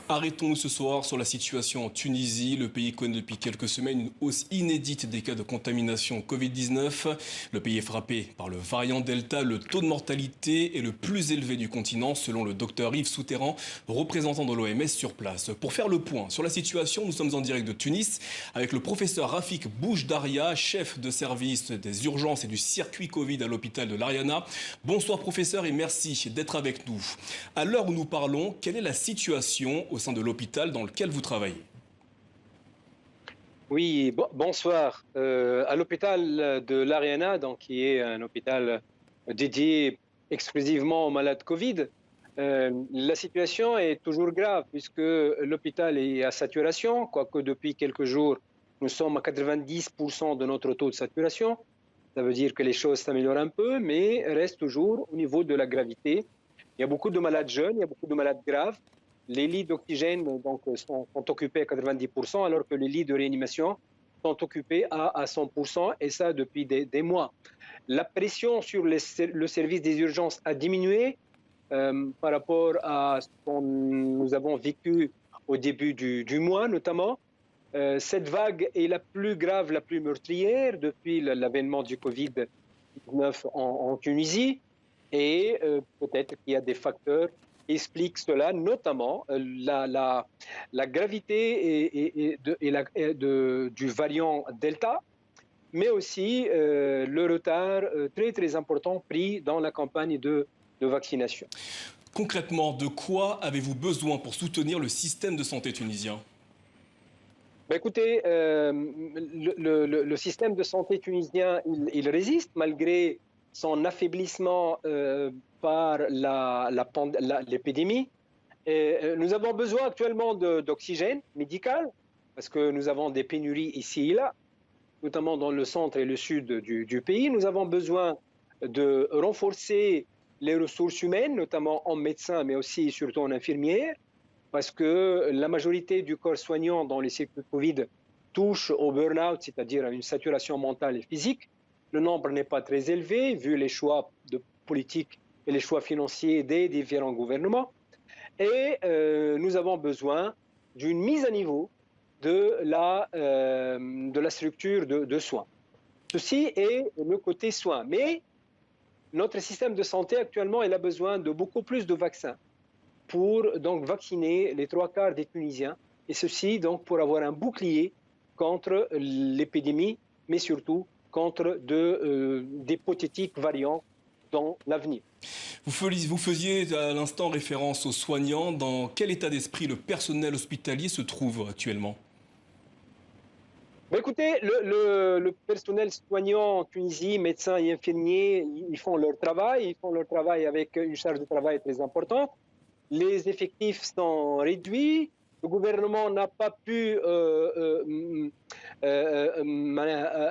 Arrêtons-nous ce soir sur la situation en Tunisie. Le pays connaît depuis quelques semaines une hausse inédite des cas de contamination Covid-19. Le pays est frappé par le variant Delta. Le taux de mortalité est le plus élevé du continent, selon le docteur Yves Souterran, représentant de l'OMS sur place. Pour faire le point sur la situation, nous sommes en direct de Tunis avec le professeur Rafik Bouchdaria, chef de service des urgences et du circuit Covid à l'hôpital de l'Ariana. Bonsoir professeur et merci d'être avec nous. À l'heure où nous parlons, quelle est la situation au sein de l'hôpital dans lequel vous travaillez? Oui, bonsoir. À l'hôpital de l'Ariana, donc qui est un hôpital dédié exclusivement aux malades Covid, la situation est toujours grave puisque l'hôpital est à saturation, quoique depuis quelques jours, nous sommes à 90% de notre taux de saturation. Ça veut dire que les choses s'améliorent un peu, mais restent toujours au niveau de la gravité. Il y a beaucoup de malades jeunes, il y a beaucoup de malades graves. Les lits d'oxygène sont occupés à 90%, alors que les lits de réanimation sont occupés à 100%, et ça depuis des mois. La pression sur le service des urgences a diminué par rapport à ce que nous avons vécu au début du mois, notamment. Cette vague est la plus grave, la plus meurtrière depuis l'avènement du Covid-19 en Tunisie. Et peut-être qu'il y a des facteurs qui expliquent cela, notamment la gravité du variant Delta, mais aussi le retard très très important pris dans la campagne de vaccination. Concrètement, de quoi avez-vous besoin pour soutenir le système de santé tunisien? Ben écoutez, le système de santé tunisien, il résiste malgré son affaiblissement par l'épidémie. Nous avons besoin actuellement d'oxygène médical parce que nous avons des pénuries ici et là, notamment dans le centre et le sud du pays. Nous avons besoin de renforcer les ressources humaines, notamment en médecins, mais aussi et surtout en infirmières, parce que la majorité du corps soignant dans les cycles Covid touche au burn-out, c'est-à-dire à une saturation mentale et physique. Le nombre n'est pas très élevé, vu les choix de politique et les choix financiers des différents gouvernements. Et nous avons besoin d'une mise à niveau de la structure de soins. Ceci est le côté soins. Mais notre système de santé actuellement, il a besoin de beaucoup plus de vaccins pour donc vacciner les trois quarts des Tunisiens, et ceci donc pour avoir un bouclier contre l'épidémie, mais surtout contre d'hypothétiques variants dans l'avenir. Vous faisiez à l'instant référence aux soignants. Dans quel état d'esprit le personnel hospitalier se trouve actuellement? Ben écoutez, le personnel soignant en Tunisie, médecins et infirmiers, ils font leur travail. Ils font leur travail avec une charge de travail très importante. Les effectifs sont réduits. Le gouvernement n'a pas pu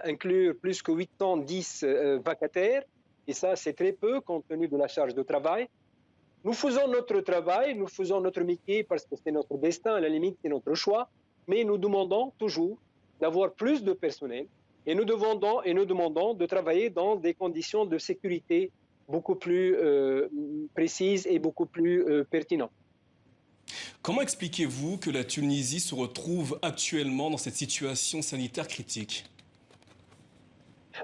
inclure plus que 810 vacataires. Et ça, c'est très peu compte tenu de la charge de travail. Nous faisons notre travail, nous faisons notre métier parce que c'est notre destin, à la limite, c'est notre choix. Mais nous demandons toujours d'avoir plus de personnel et nous demandons de travailler dans des conditions de sécurité beaucoup plus précises et beaucoup plus pertinentes. Comment expliquez-vous que la Tunisie se retrouve actuellement dans cette situation sanitaire critique?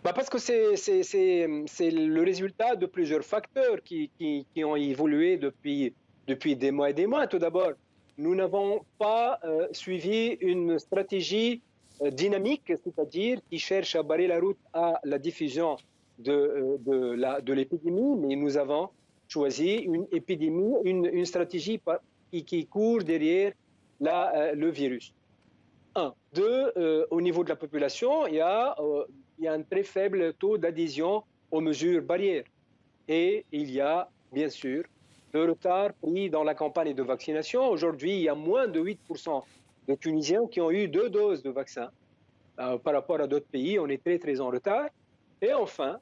Bah parce que c'est le résultat de plusieurs facteurs qui ont évolué depuis des mois et des mois. Tout d'abord, nous n'avons pas suivi une stratégie dynamique, c'est-à-dire qui cherche à barrer la route à la diffusion de l'épidémie, mais nous avons choisi une stratégie qui court derrière le virus. Un. Deux, au niveau de la population, il y a un très faible taux d'adhésion aux mesures barrières. Et il y a, bien sûr, le retard pris dans la campagne de vaccination. Aujourd'hui, il y a moins de 8% de Tunisiens qui ont eu 2 doses de vaccin. Par rapport à d'autres pays, on est très, très en retard. Et enfin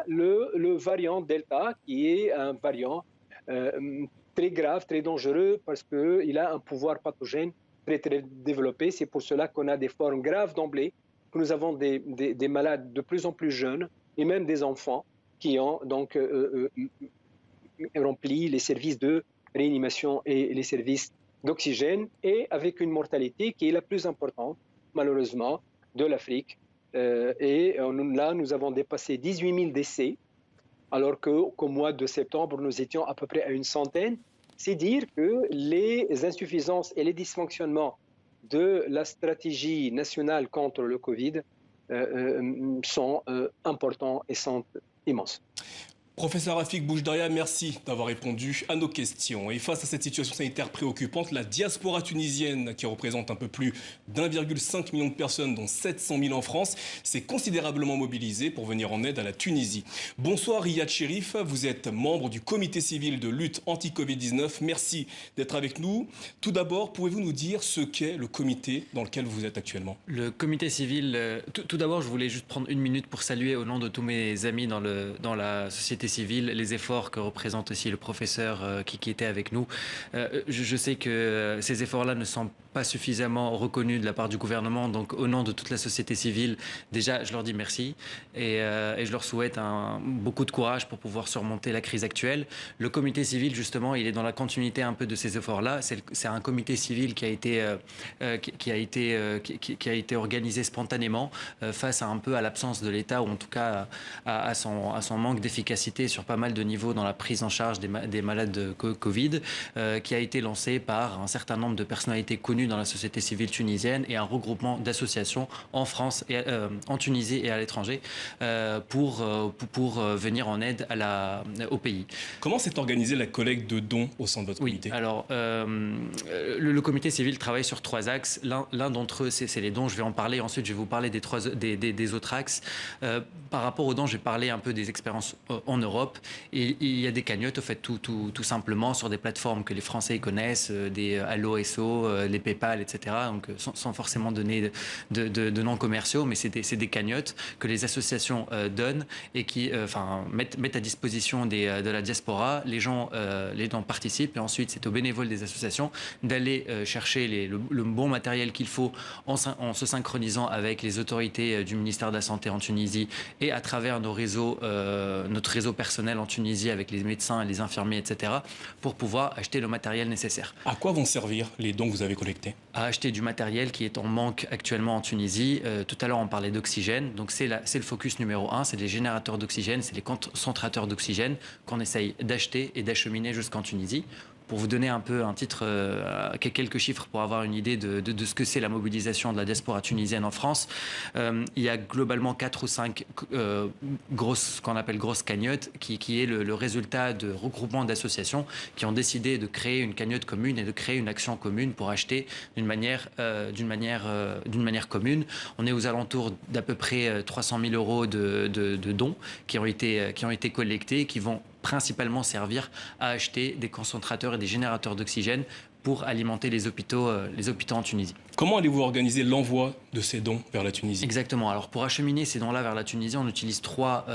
le variant Delta, qui est un variant très grave, très dangereux, parce qu'il a un pouvoir pathogène très, très développé. C'est pour cela qu'on a des formes graves d'emblée, que nous avons des malades de plus en plus jeunes, et même des enfants qui ont donc rempli les services de réanimation et les services d'oxygène et avec une mortalité qui est la plus importante, malheureusement, de l'Afrique. Là, nous avons dépassé 18 000 décès, alors qu'au mois de septembre, nous étions à peu près à une centaine. C'est dire que les insuffisances et les dysfonctionnements de la stratégie nationale contre le Covid sont importants et sont immenses. Professeur Rafik Bouchdaria, merci d'avoir répondu à nos questions. Et face à cette situation sanitaire préoccupante, la diaspora tunisienne, qui représente un peu plus d'1,5 million de personnes, dont 700 000 en France, s'est considérablement mobilisée pour venir en aide à la Tunisie. Bonsoir Riyad Cherif, vous êtes membre du comité civil de lutte anti-Covid-19. Merci d'être avec nous. Tout d'abord, pouvez-vous nous dire ce qu'est le comité dans lequel vous êtes actuellement? Le comité civil, tout d'abord, je voulais juste prendre une minute pour saluer au nom de tous mes amis dans la société civile les efforts que représente aussi le professeur qui était avec nous. Je sais que ces efforts-là ne sont pas suffisamment reconnus de la part du gouvernement, donc au nom de toute la société civile, déjà je leur dis merci et je leur souhaite beaucoup de courage pour pouvoir surmonter la crise actuelle. Le comité civil, justement, il est dans la continuité un peu de ces efforts-là. C'est un comité civil qui a été organisé spontanément face à un peu à l'absence de l'État, ou en tout cas à son manque d'efficacité sur pas mal de niveaux dans la prise en charge des malades de Covid, qui a été lancé par un certain nombre de personnalités connues dans la société civile tunisienne et un regroupement d'associations en France, en Tunisie et à l'étranger pour venir en aide au pays. Comment s'est organisée la collecte de dons au sein de votre comité? Alors, le comité civil travaille sur 3 axes. L'un d'entre eux, c'est les dons. Je vais en parler. Ensuite, je vais vous parler des autres axes. Par rapport aux dons, j'ai parlé un peu des expériences en Europe. Et il y a des cagnottes, au fait, tout simplement, sur des plateformes que les Français connaissent, des Allo SO, les PayPal, etc. Donc, sans forcément donner de noms commerciaux, mais c'est des cagnottes que les associations donnent et qui mettent à disposition de la diaspora. Les gens participent et ensuite, c'est aux bénévoles des associations d'aller chercher le bon matériel qu'il faut en se synchronisant avec les autorités du ministère de la Santé en Tunisie et à travers notre réseau personnel en Tunisie avec les médecins et les infirmiers, etc., pour pouvoir acheter le matériel nécessaire. À quoi vont servir les dons que vous avez collectés? À acheter du matériel qui est en manque actuellement en Tunisie. Tout à l'heure, on parlait d'oxygène. Donc, c'est le focus numéro 1. C'est les générateurs d'oxygène, c'est les concentrateurs d'oxygène qu'on essaye d'acheter et d'acheminer jusqu'en Tunisie. Pour vous donner un peu un titre, quelques chiffres pour avoir une idée de ce que c'est la mobilisation de la diaspora tunisienne en France, il y a globalement 4 ou 5 ce qu'on appelle grosses cagnottes, qui est le résultat de regroupements d'associations qui ont décidé de créer une cagnotte commune et de créer une action commune pour acheter d'une manière commune. On est aux alentours d'à peu près 300 000 euros de dons qui ont été collectés, qui vont principalement servir à acheter des concentrateurs et des générateurs d'oxygène pour alimenter les hôpitaux en Tunisie. Comment allez-vous organiser l'envoi de ces dons vers la Tunisie? Exactement. Alors, pour acheminer ces dons-là vers la Tunisie, on utilise trois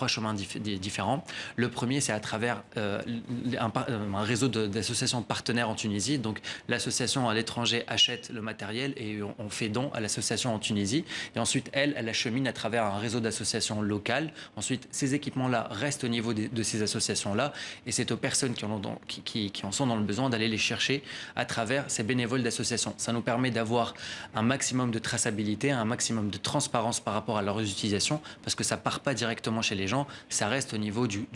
chemins différents. Le premier, c'est à travers un réseau d'associations partenaires en Tunisie. Donc, l'association à l'étranger achète le matériel et on fait don à l'association en Tunisie. Et ensuite, elle achemine à travers un réseau d'associations locales. Ensuite, ces équipements-là restent au niveau de ces associations-là. Et c'est aux personnes qui en sont dans le besoin d'aller les chercher à travers ces bénévoles d'associations. Ça nous permet d'avoir un maximum de traçabilité, un maximum de transparence par rapport à leur utilisation, parce que ça part pas directement chez les gens, ça reste au niveau du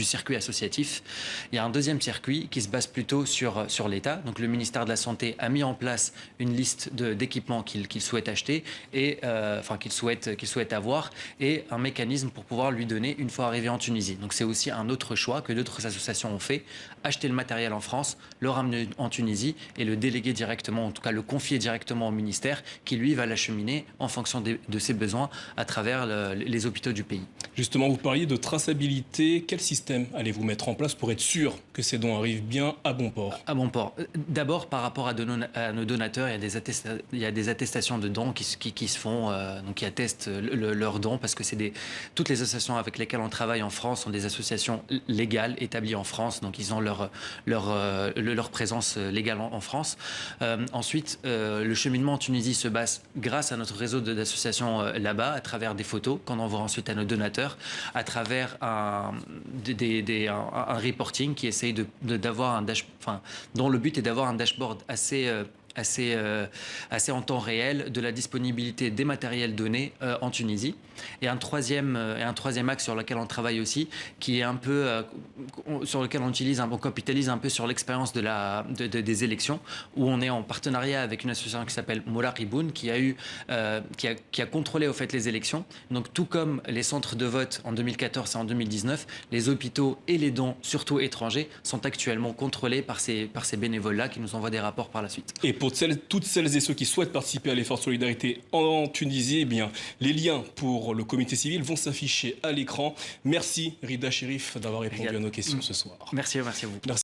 circuit associatif. Il y a un deuxième circuit qui se base plutôt sur l'État. Donc le ministère de la Santé a mis en place une liste d'équipements qu'il souhaite acheter et qu'il souhaite avoir, et un mécanisme pour pouvoir lui donner une fois arrivé en Tunisie. Donc c'est aussi un autre choix que d'autres associations ont fait, acheter le matériel en France, le ramener en Tunisie et le déléguer directement, en tout cas le confier directement au ministère qui lui va l'acheminer en fonction de ses besoins à travers les hôpitaux du pays. Justement, vous parliez de traçabilité. Quel système allez-vous mettre en place pour être sûr que ces dons arrivent bien à bon port? À bon port. D'abord, par rapport à nos donateurs, il y a des attestations de dons qui se font, donc qui attestent leurs dons, parce que toutes les associations avec lesquelles on travaille en France sont des associations légales établies en France, donc ils ont leur présence légale en France. Ensuite, le cheminement en Tunisie se base grâce à notre réseau d'associations là-bas, à travers des photos qu'on envoie ensuite à nos donateurs, à travers un reporting qui essaye d'avoir dont le but est d'avoir un dashboard assez en temps réel de la disponibilité des matériels donnés en Tunisie. Et un troisième axe sur lequel on travaille aussi, qui est un peu sur lequel on capitalise un peu sur l'expérience des élections, où on est en partenariat avec une association qui s'appelle Mouraqiboun, qui a contrôlé au fait les élections. Donc tout comme les centres de vote en 2014 et en 2019, les hôpitaux et les dons, surtout étrangers, sont actuellement contrôlés par ces bénévoles-là qui nous envoient des rapports par la suite. Et pour toutes celles et ceux qui souhaitent participer à l'effort de solidarité en Tunisie, eh bien, les liens pour le comité civil vont s'afficher à l'écran. Merci Rida Cherif d'avoir répondu à nos questions ce soir. Merci à vous. Merci.